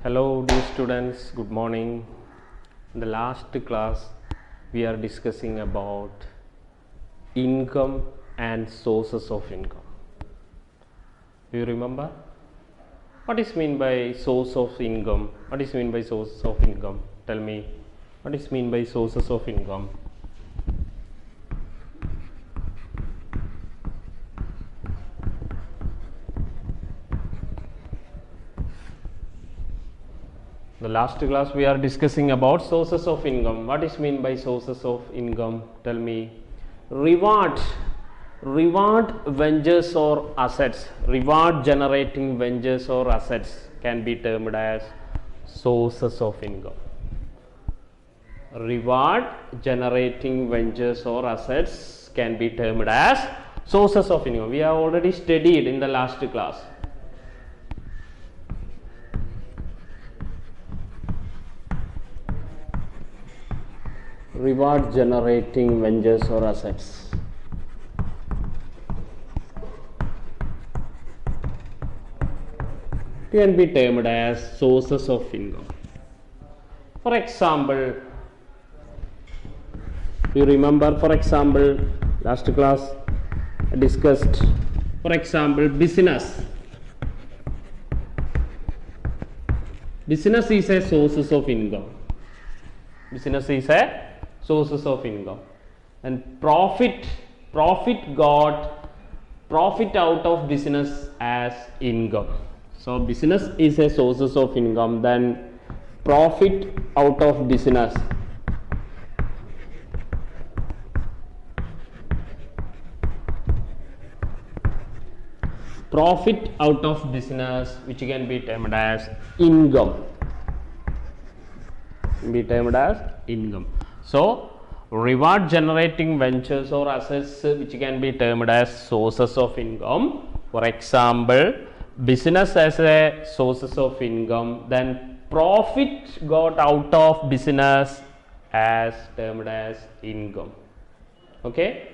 Hello dear students, good morning. In the last class we are discussing about income and sources of income. Do you remember? What is mean by source of income? What is mean by sources of income? Tell me, what is mean by sources of income? The last class we are discussing about sources of income. What is mean by sources of income? Tell me. Reward ventures or assets, reward generating ventures or assets can be termed as sources of income. Reward generating ventures or assets can be termed as sources of income. We have already studied in the last class. Reward generating ventures or assets. Can be termed as sources of income. For example, you remember, for example, last class I discussed, for example, business. Business is a sources of income. Business is a sources of income, and profit out of business as income. So business is a sources of income, then profit out of business which can be termed as income. So reward generating ventures or assets which can be termed as sources of income. For example, business as a sources of income, then profit got out of business as termed as income. Okay.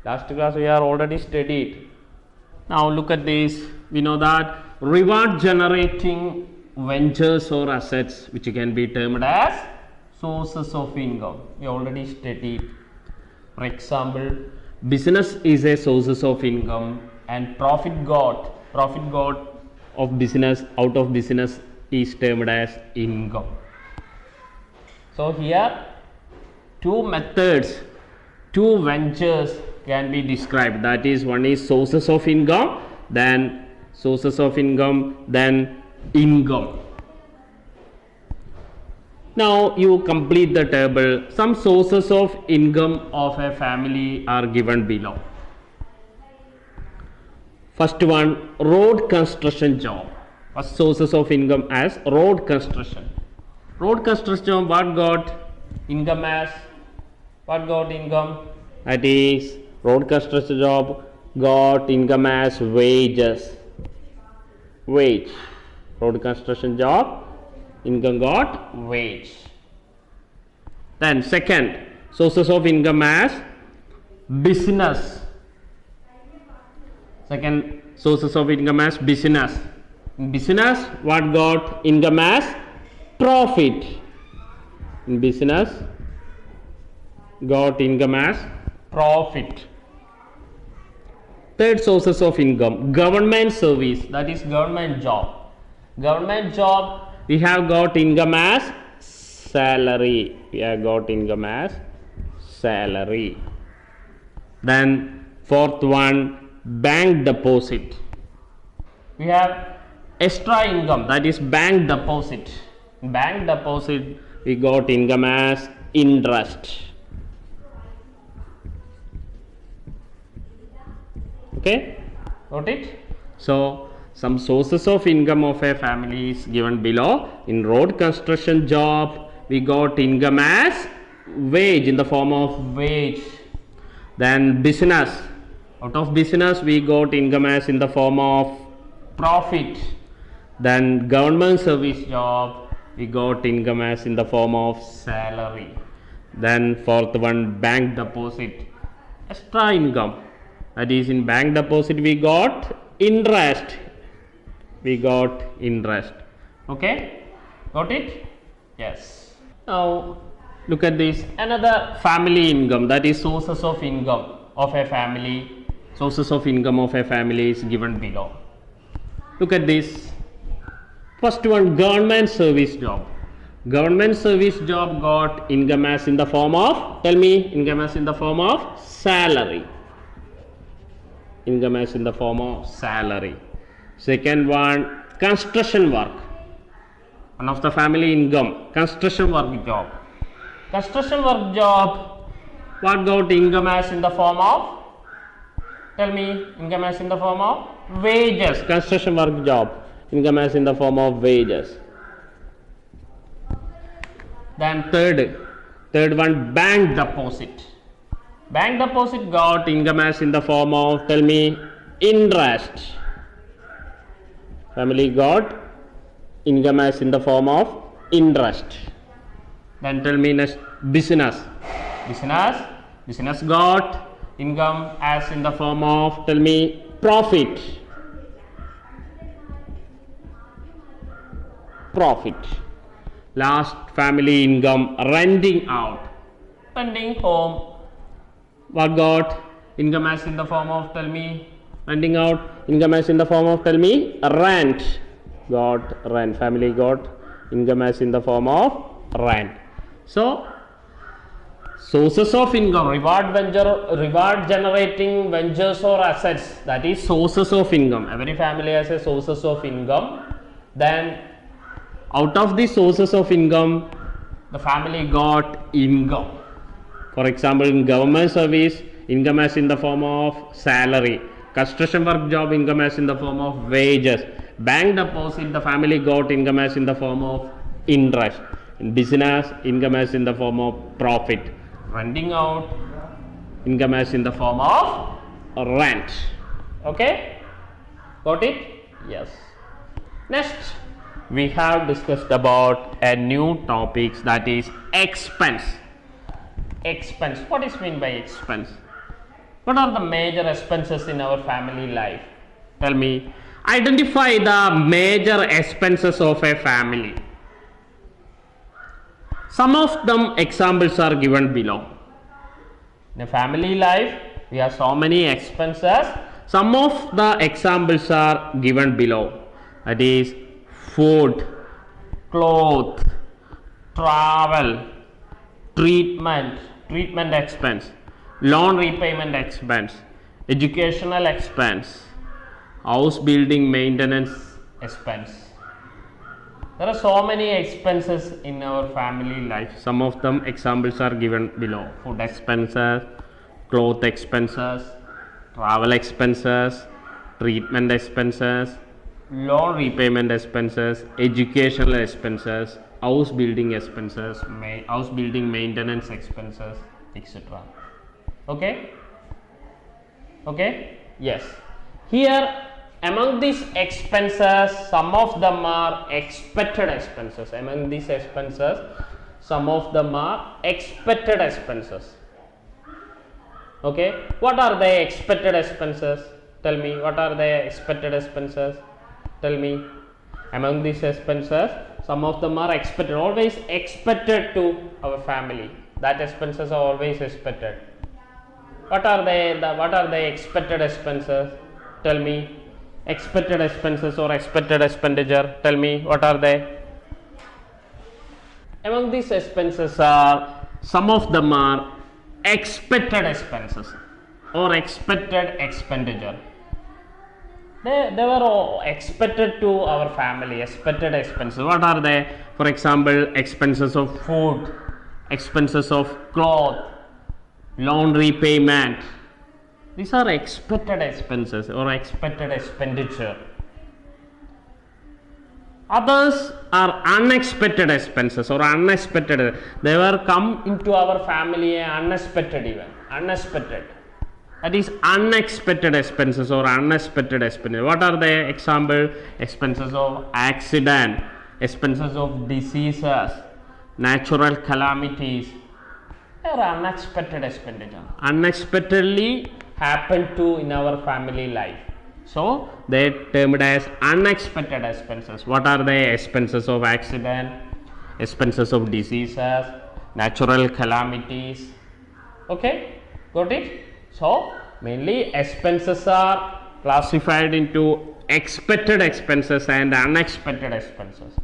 Last class we are already studied. Now look at this. We know that reward generating ventures or assets which can be termed as sources of income. We already studied. For example, business is a sources of income, and profit got of business out of business is termed as income. So here two methods, two ventures can be described. That is, one is sources of income, then income. Now you complete the table. Some sources of income of a family are given below. First one, road construction job. First sources of income as road construction. Road construction job, what got income? That is, road construction job got income as wages. Road construction job, income got wage. Then second, sources of income as business. Second sources of income as business. Business, what got income as profit. In business got income as profit. Third sources of income, government service, that is government job. Government job, we have got income as salary. Then fourth one, bank deposit. We have extra income, that is bank deposit. Bank deposit, we got income as interest. Okay, got it? So some sources of income of a family is given below. In road construction job, we got income as wage, in the form of wage. Then business, out of business we got income as in the form of profit. Then government service job, we got income as in the form of salary. Then fourth one, bank deposit, extra income. That is, in bank deposit we got interest. Okay, got it? Yes. Now look at this, another family income, that is sources of income of a family. Sources of income of a family is given below. Look at this. First one, government service job. Government service job got income as in the form of, tell me, income as in the form of salary. Income as in the form of salary. Second one, construction work. One of the family income, construction work job. Construction work job, what got income as in the form of, tell me, income as in the form of wages. Construction work job, income as in the form of wages. Then third one, bank deposit. Bank deposit got income as in the form of, tell me, interest. Family got income as in the form of interest. Then tell me next, business. Business got income as in the form of, tell me, profit. Last family income, renting out. Renting home. What got income as in the form of, tell me, renting out, income as in the form of, tell me, rent. Got rent. Family got income as in the form of rent. So sources of income, reward generating ventures or assets, that is sources of income. Every family has a sources of income. Then out of the sources of income, the family got income. For example, in government service, income as in the form of salary. Construction work job, income as in the form of wages. Bank deposit, the family got income as in the form of interest. In business, income as in the form of profit. Renting out, income as in the form of rent. Okay, got it? Yes. Next, we have discussed about a new topics, that is expense. Expense. What is mean by expense? What are the major expenses in our family life? Tell me. Identify the major expenses of a family. Some of them examples are given below. In a family life, we have so many expenses. Some of the examples are given below. That is food, clothes, travel, treatment expense, loan repayment expense, educational expense, house building maintenance expense. There are so many expenses in our family life. Some of them examples are given below. Food expenses, cloth expenses, travel expenses, treatment expenses, loan repayment expenses, educational expenses, house building expenses, house building maintenance expenses, etc. Okay? Okay? Yes. Here, among these expenses, some of them are expected expenses. Among these expenses, some of them are expected expenses. Okay? What are the expected expenses? Tell me, what are the expected expenses? Tell me. Among these expenses, some of them are expected, always expected to our family. That expenses are always expected. What are the expected expenses? Tell me. Expected expenses or expected expenditure. Tell me, what are they? Among these expenses are, some of them are expected expenses or expected expenditure. They were all expected to our family, expected expenses. What are they? For example, expenses of food, expenses of cloth, loan repayment. These are expected expenses or expected expenditure. Others are unexpected expenses or unexpected. They were come into our family unexpected event, unexpected. That is unexpected expenses or unexpected expenditure. What are the example? Expenses of accident, expenses of diseases, natural calamities. They are unexpected expenditure. Unexpectedly happen to in our family life. So they termed as unexpected expenses. What are the expenses of accident, expenses of diseases, natural calamities? Okay, got it? So mainly expenses are classified into expected expenses and unexpected expenses.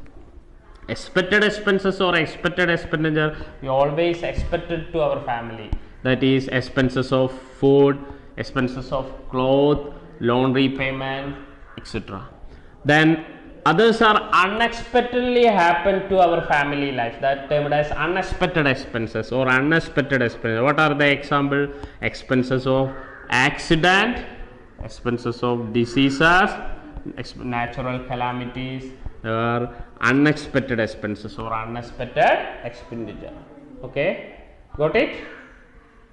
Expected expenses or expected expenditure we always expected to our family, that is expenses of food, expenses of clothes, loan repayment, etc. Then others are unexpectedly happen to our family life, that termed as unexpected expenses or unexpected expenses. What are the example? Expenses of accident, expenses of diseases, natural calamities, or unexpected expenses or unexpected expenditure. Okay, got it?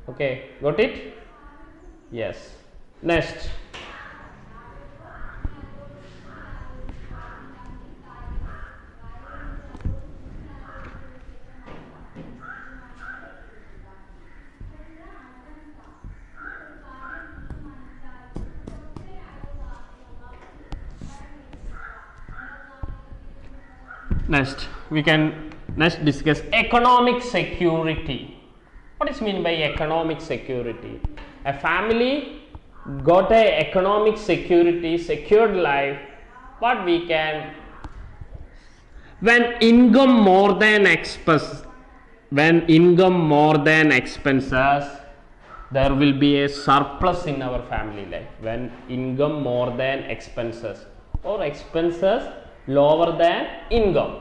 Okay, got it? Yes. Next. Next, we can discuss economic security. What is mean by economic security? A family got a economic security, secured life. What we can, when income more than expenses, there will be a surplus in our family life. When income more than expenses or expenses lower than income.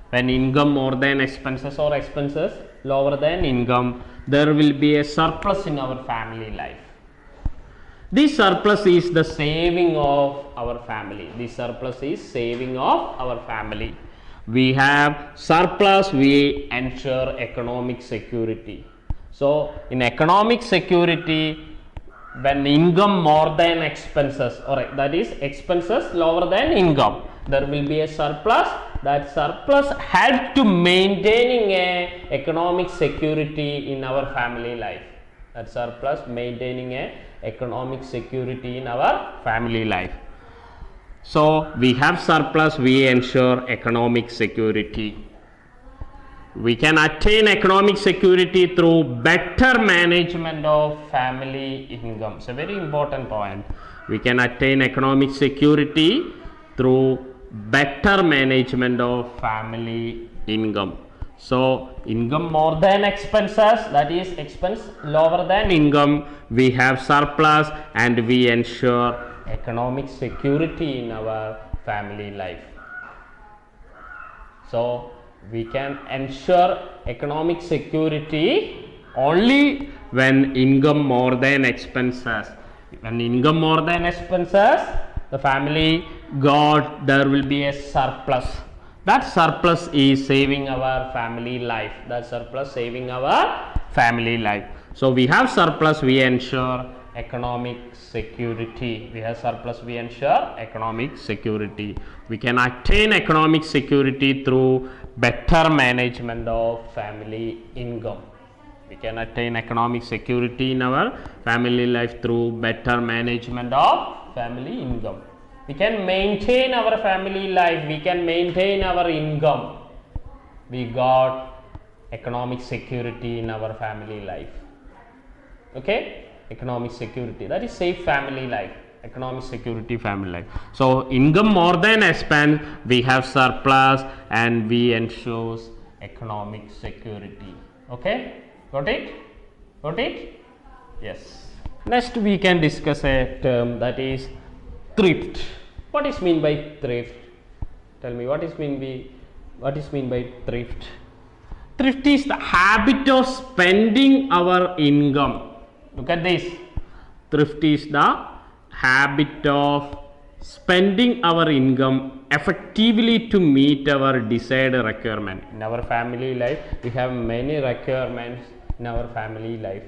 When income more than expenses or expenses lower than income, there will be a surplus in our family life. This surplus is the saving of our family. This surplus is saving of our family. We have surplus, we ensure economic security. So in economic security, when income more than expenses, or that is expenses lower than income, there will be a surplus. That surplus help to maintaining a economic security in our family life. That surplus maintaining a economic security in our family life. So we have surplus, we ensure economic security. We can attain economic security through better management of family income. It's a very important point. We can attain economic security through better management of family income. So income more than expenses, that is expense lower than income, we have surplus and we ensure economic security in our family life. So we can ensure economic security only when income more than expenses. When income more than expenses, the family got, there will be a surplus. That surplus is saving our family life. That surplus saving our family life. So we have surplus, we ensure economic security. We have surplus, we ensure economic security. We can attain economic security through better management of family income. We can attain economic security in our family life through better management of family income. We can maintain our family life, we can maintain our income. We got economic security in our family life. Okay? Economic security, that is safe family life. Economic security family life. So income more than expense, we have surplus and we ensure economic security. Okay? Got it? Got it? Yes. Next we can discuss a term, that is thrift. What is mean by thrift? Tell me, what is mean by thrift? Thrift is the habit of spending our income. Look at this. Thrift is the habit of spending our income effectively to meet our desired requirement. In our family life, we have many requirements in our family life.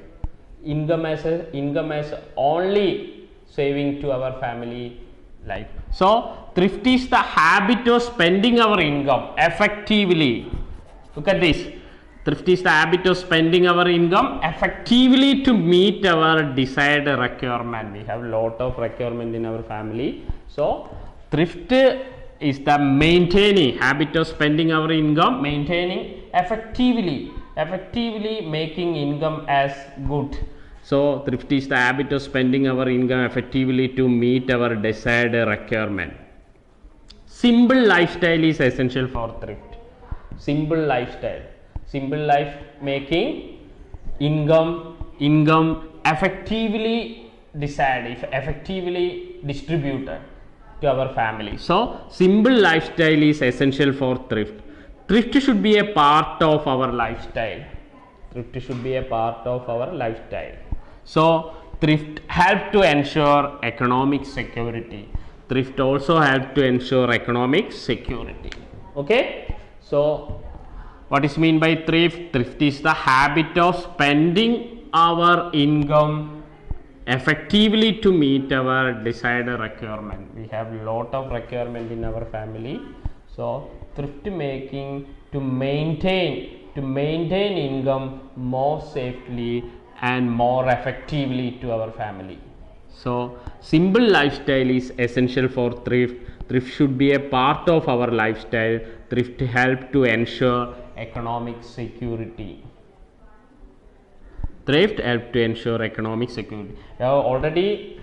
Income as only saving to our family life. So thrift is the habit of spending our income effectively. Look at this. Thrift is the habit of spending our income effectively to meet our desired requirement. We have lot of requirement in our family. So thrift is the maintaining habit of spending our income, maintaining effectively making income as good. So thrift is the habit of spending our income effectively to meet our desired requirement. Simple lifestyle is essential for thrift. Simple lifestyle making income effectively distributed to our family. So simple lifestyle is essential for thrift. Thrift should be a part of our lifestyle. So thrift help to ensure economic security. Thrift also help to ensure economic security. Okay, so what is mean by thrift? Thrift is the habit of spending our income effectively to meet our desired requirement. We have lot of requirement in our family. So thrift making to maintain income more safely and more effectively to our family. So simple lifestyle is essential for thrift. Thrift should be a part of our lifestyle. Thrift help to ensure economic security. Thrift help to ensure economic security. We have already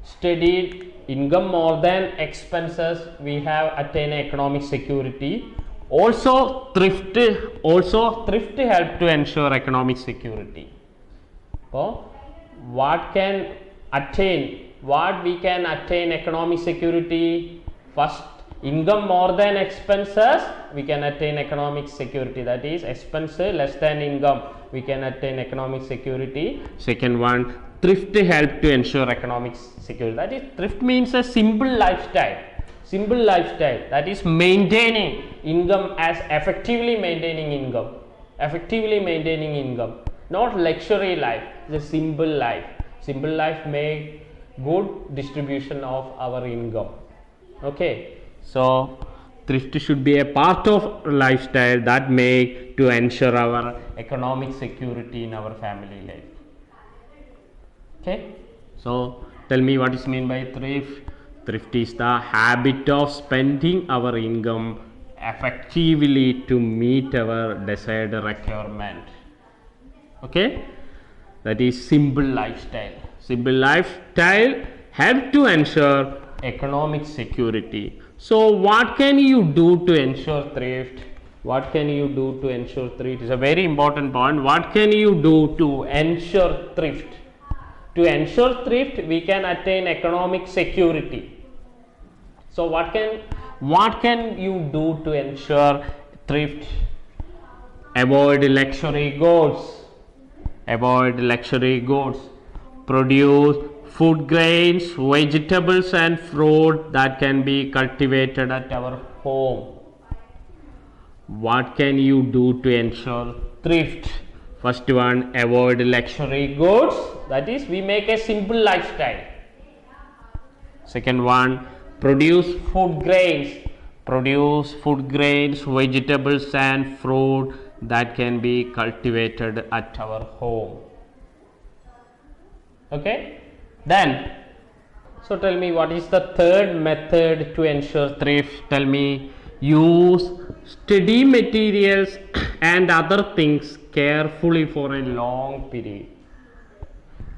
studied income more than expenses. We have attained economic security. Also thrift help to ensure economic security. So what we can attain economic security? First, income more than expenses, we can attain economic security. That is, expense less than income, we can attain economic security. Second one, thrift help to ensure economic security. That is, thrift means a simple lifestyle. That is maintaining income as effectively maintaining income. Not luxury life. It's a simple life. Simple life make good distribution of our income. Okay, so thrift should be a part of lifestyle that make to ensure our economic security in our family life. Okay, so tell me what is mean by thrift. Thrift is the habit of spending our income effectively to meet our desired requirement. Okay, that is simple lifestyle. Simple lifestyle help to ensure economic security. So what can you do to ensure thrift? Is a very important point. What can you do to ensure thrift? To ensure thrift, we can attain economic security. So what can you do to ensure thrift? Avoid luxury goods. Produce food grains, vegetables and fruit that can be cultivated at our home. What can you do to ensure thrift? First one, avoid luxury goods. That is, we make a simple lifestyle. Second one, produce food grains, vegetables and fruit that can be cultivated at our home. Okay, then, so tell me, what is the third method to ensure thrift? Tell me. Use study materials and other things carefully for a long period.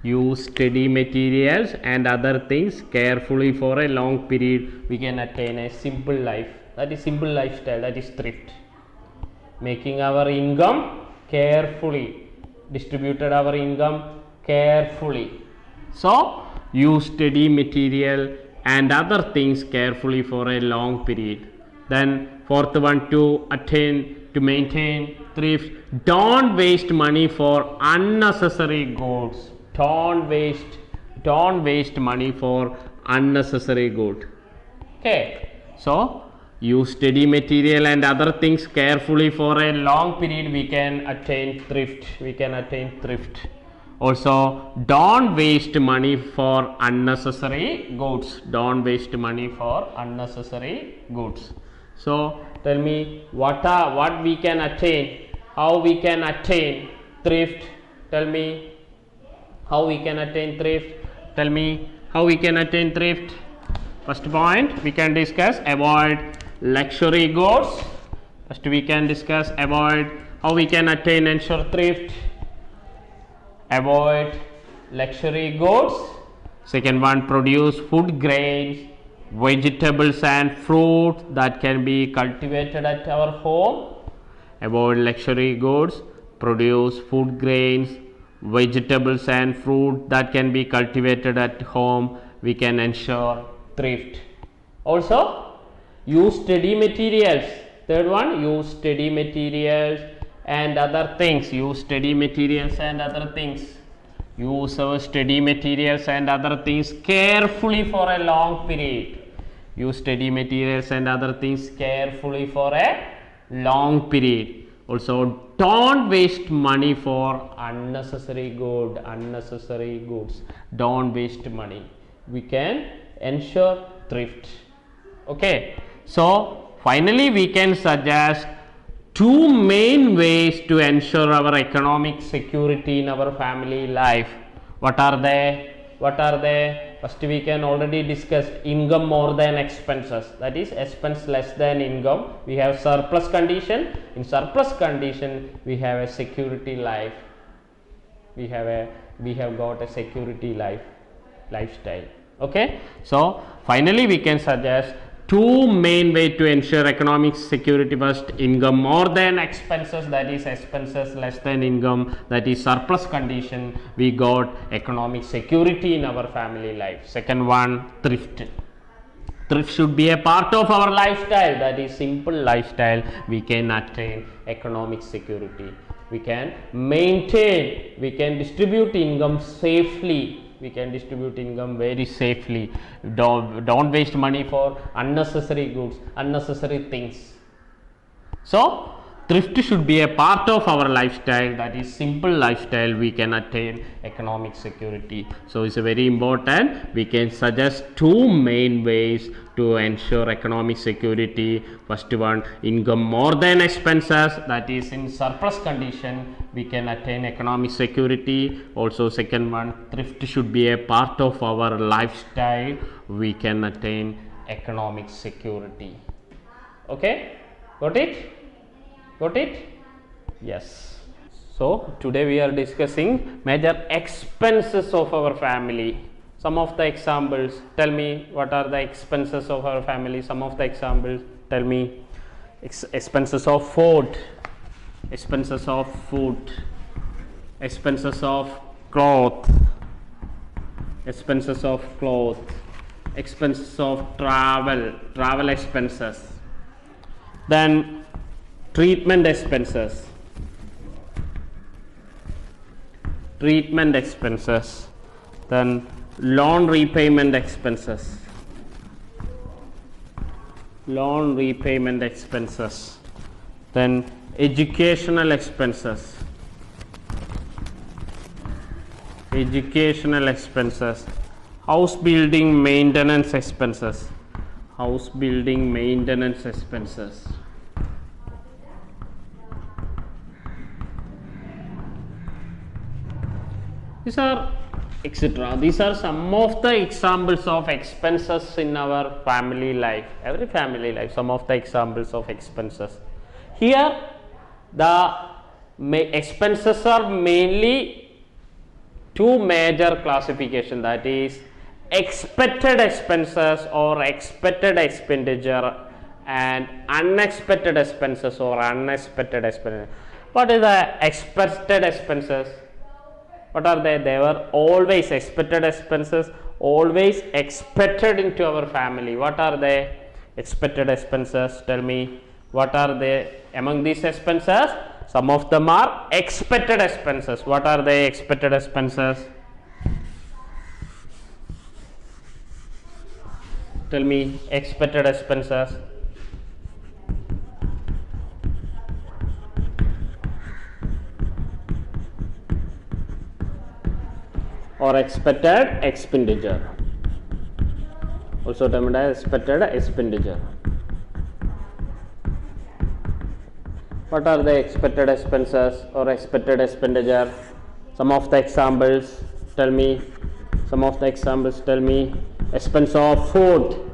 Use study materials and other things carefully for a long period. We can attain a simple life. That is simple lifestyle. That is thrift. Making our income carefully, distributed our income carefully. So use study material and other things carefully for a long period. Then fourth one, to maintain thrift, don't waste money for unnecessary goods. Don't waste money for unnecessary good. Okay, so use study material and other things carefully for a long period. We can attain thrift. Also, don't waste money for unnecessary goods. So tell me, what we can attain how we can attain thrift? Tell me how we can attain thrift. Tell me how we can attain thrift. First point we can discuss, avoid luxury goods. First we can discuss avoid how we can attain ensure thrift. Avoid luxury goods. Second one, produce food grains, vegetables and fruit that can be cultivated at our home. Avoid luxury goods, produce food grains, vegetables and fruit that can be cultivated at home. We can ensure thrift. Also, use steady materials. Third one, use steady materials and other things. Use steady materials and other things. Use our steady materials and other things carefully for a long period. Use steady materials and other things carefully for a long period. Also, don't waste money for unnecessary goods. Don't waste money. We can ensure thrift. Okay. So, finally, we can suggest two main ways to ensure our economic security in our family life. What are they? First we can already discuss income more than expenses, that is expense less than income. We have surplus condition. In surplus condition we have a security life. We have got a security lifestyle. Okay. So finally we can suggest two main way to ensure economic security. First, income more than expenses, that is expenses less than income, that is surplus condition. We got economic security in our family life. Second one, thrift. Thrift should be a part of our lifestyle, that is simple lifestyle. We can attain economic security. We can maintain, we can distribute income safely. We can distribute income very safely. Don't waste money for unnecessary goods, unnecessary things. So thrift should be a part of our lifestyle, that is simple lifestyle. We can attain economic security. So it's a very important. We can suggest two main ways to ensure economic security. First one, income more than expenses, that is in surplus condition we can attain economic security. Also second one, thrift should be a part of our lifestyle. We can attain economic security. Okay, got it? Yes. So today we are discussing major expenses of our family. Some of the examples. Tell me what are the expenses of our family. Some of the examples. Tell me. Expenses of food, expenses of food, expenses of cloth, expenses of travel expenses. Then treatment expenses, then loan repayment expenses, then educational expenses, house building maintenance expenses. These are etc. These are some of the examples of expenses in our family life. Every family life, some of the examples of expenses. Here, the expenses are mainly two major classification, that is expected expenses or expected expenditure and unexpected expenses or unexpected expenditure. What is the expected expenses? What are they? They were always expected expenses, always expected into our family. What are they? Expected expenses. Tell me, what are they among these expenses? Some of them are expected expenses. What are they? Expected expenses. Tell me, expected expenses. Or expected expenditure, also termed as expected expenditure. What are the expected expenses or expected expenditure? Some of the examples tell me. Some of the examples tell me. Expense of food.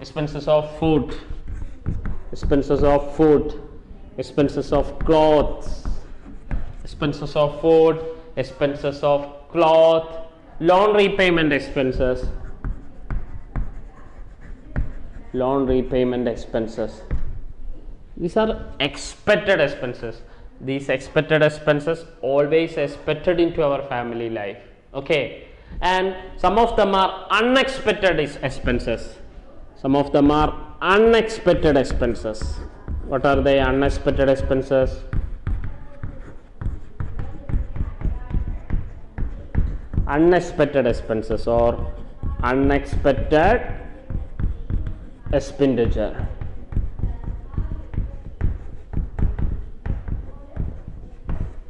Expenses of food. Expenses of food. Expenses of clothes. Expenses of food. Expenses of cloth. Loan repayment expenses. Loan repayment expenses. These are expected expenses. These expected expenses always expected into our family life. Okay, and some of them are unexpected expenses. Some of them are unexpected expenses. What are the unexpected expenses? Unexpected expenses or unexpected expenditure.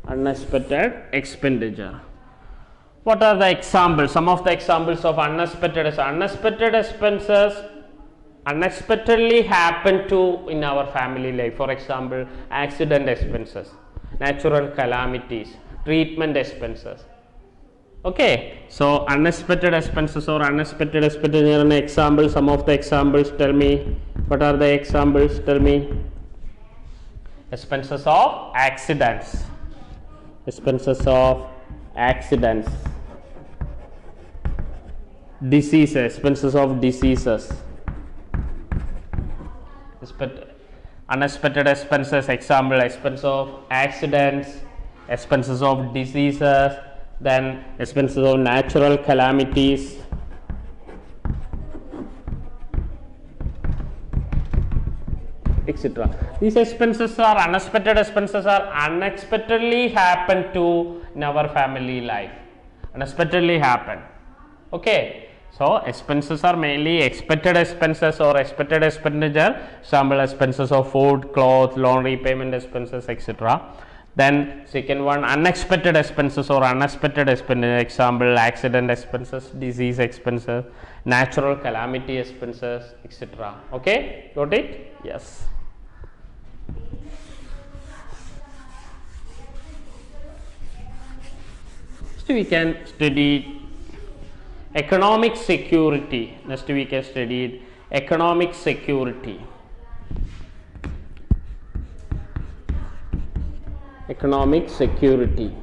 Unexpected expenditure. What are the examples? Some of the examples of unexpected expenses unexpectedly happen to in our family life. For example, accident expenses, natural calamities, treatment expenses. Okay, so unexpected expenses or unexpected expenditure an example. Some of the examples tell me. What are the examples? Tell me. Expenses of accidents. Expenses of accidents. Diseases. Expenses of diseases. Unexpected expenses. Example: expense of accidents, expenses of diseases, then expenses of natural calamities. Etc. These expenses are unexpected expenses are unexpectedly happen to in our family life. Unexpectedly happen. Okay. So expenses are mainly expected expenses or expected expenditure. Example: expenses of food, clothes, loan repayment expenses, etc. Then second one, unexpected expenses or unexpected expenditure. Example: accident expenses, disease expenses, natural calamity expenses, etc. Okay, got it? Yes. Next we can study economic security. Next we can study economic security. Economic security.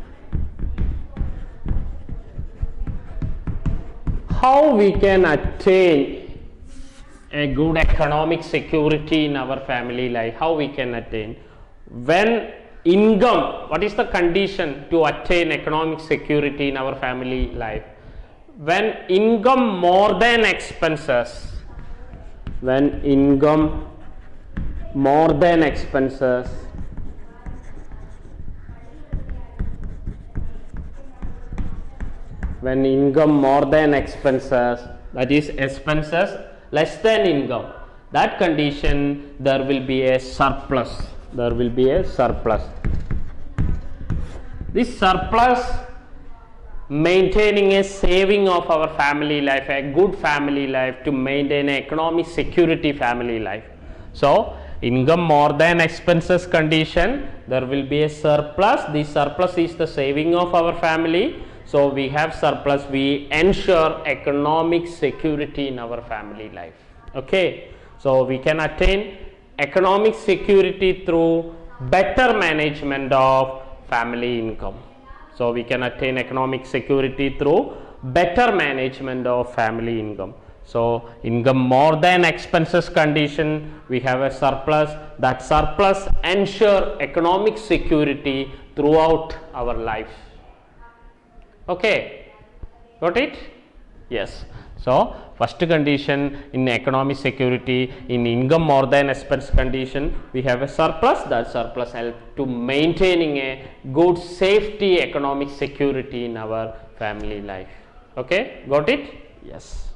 How we can attain a good economic security in our family life? How we can attain? When income, what is the condition to attain economic security in our family life? When income more than expenses. When income more than expenses. When income more than expenses, that is expenses less than income, that condition there will be a surplus. There will be a surplus. This surplus maintaining a saving of our family life, a good family life, to maintain an economic security family life. So income more than expenses condition, there will be a surplus. This surplus is the saving of our family. So we have surplus, we ensure economic security in our family life. Okay, so we can attain economic security through better management of family income. So we can attain economic security through better management of family income. So income more than expenses condition, we have a surplus. That surplus ensure economic security throughout our life. Okay, got it? Yes. So first condition in economic security, in income more than expense condition, we have a surplus. That surplus help to maintaining a good safety economic security in our family life. Okay, got it? Yes.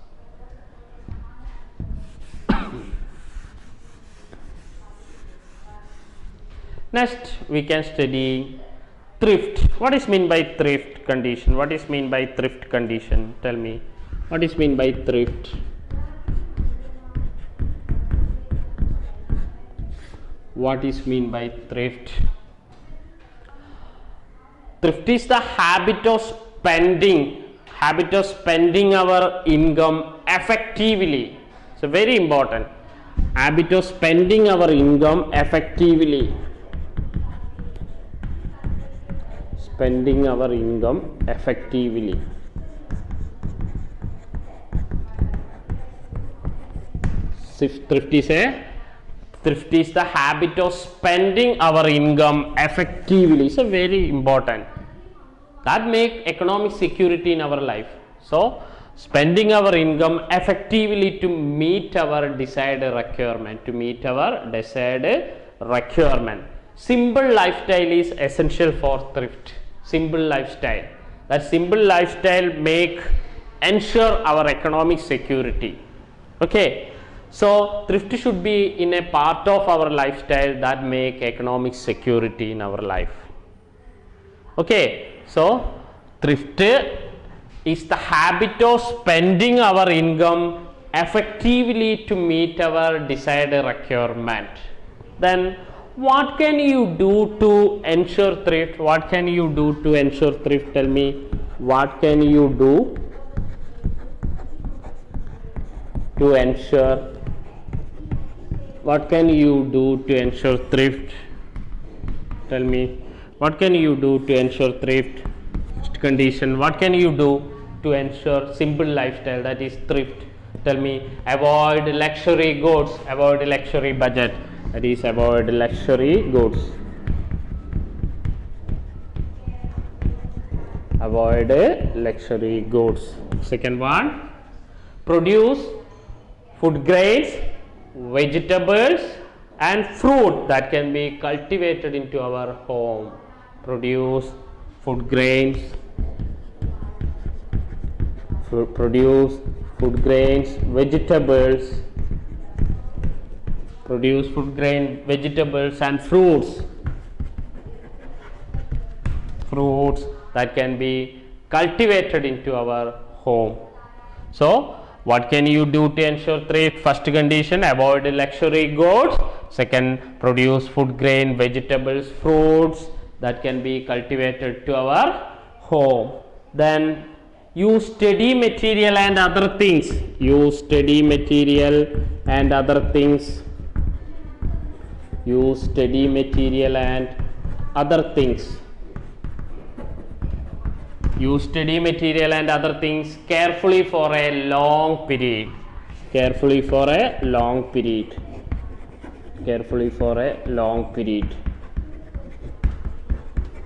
Next we can study thrift. What is mean by thrift condition? What is mean by thrift condition? Tell me. What is mean by thrift? What is mean by thrift? Thrift is the habit of spending our income effectively. So very important. Habit of spending our income effectively. Spending our income effectively. Thrift is the habit of spending our income effectively. So very important. That make economic security in our life. So spending our income effectively to meet our desired requirement. Simple lifestyle is essential for thrift. Simple lifestyle. That simple lifestyle ensure our economic security. Okay. So thrift should be in a part of our lifestyle that make economic security in our life. Okay, so thrift is the habit of spending our income effectively to meet our desired requirement. Then what can you do to ensure thrift? What can you do to ensure thrift? Tell me, what can you do to ensure? What can you do to ensure thrift? Tell me, what can you do to ensure thrift? First condition, what can you do to ensure simple lifestyle, that is thrift? Tell me, avoid luxury goods, avoid luxury budget, that is avoid luxury goods. Avoid luxury goods. Second one, produce food grains, vegetables and fruit that can be cultivated into our home. Produce food grains, vegetables, produce food grain, vegetables and fruits that can be cultivated into our home. So what can you do to ensure thrift? First condition, avoid luxury goods. Second, produce food grain, vegetables, fruits that can be cultivated to our home. Then use steady material and other things. Use steady material and other things. Use steady material and other things. Use steady material and other things carefully for a long period. Carefully for a long period. Carefully for a long period.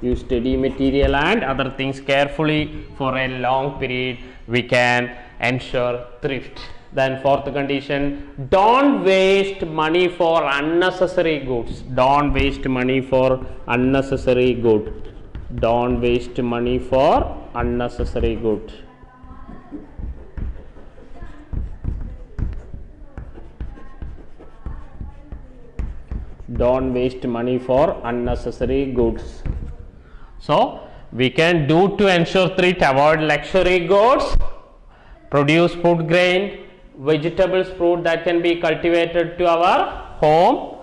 Use steady material and other things carefully for a long period. We can ensure thrift. Then fourth condition, don't waste money for unnecessary goods. Don't waste money for unnecessary goods. Don't waste money for unnecessary goods. Don't waste money for unnecessary goods. So we can do to ensure thrift: avoid luxury goods, produce food grain, vegetables, fruit that can be cultivated to our home,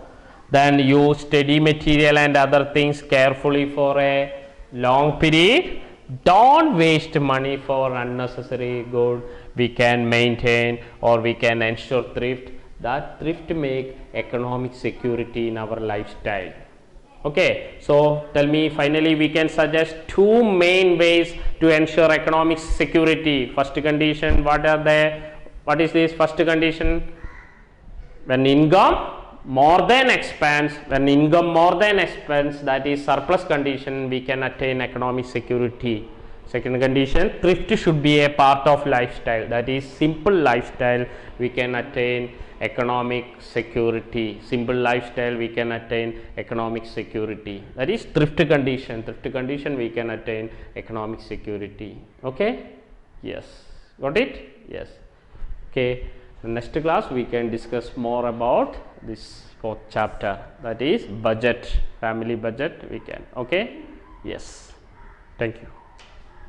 then use steady material and other things carefully for a long period. Don't waste money for unnecessary good. We can maintain or we can ensure thrift. That thrift make economic security in our lifestyle. Okay, so tell me, finally we can suggest two main ways to ensure economic security. First condition, what are they? What is this first condition? When income more than expense, that is surplus condition, we can attain economic security. Second condition, thrift should be a part of lifestyle, that is simple lifestyle, we can attain economic security. Simple lifestyle, we can attain economic security, that is thrift condition. Thrift condition, we can attain economic security. Okay, yes, got it? Yes. Okay, in next class we can discuss more about this fourth chapter, that is budget, family budget. We can. Okay, yes, thank you.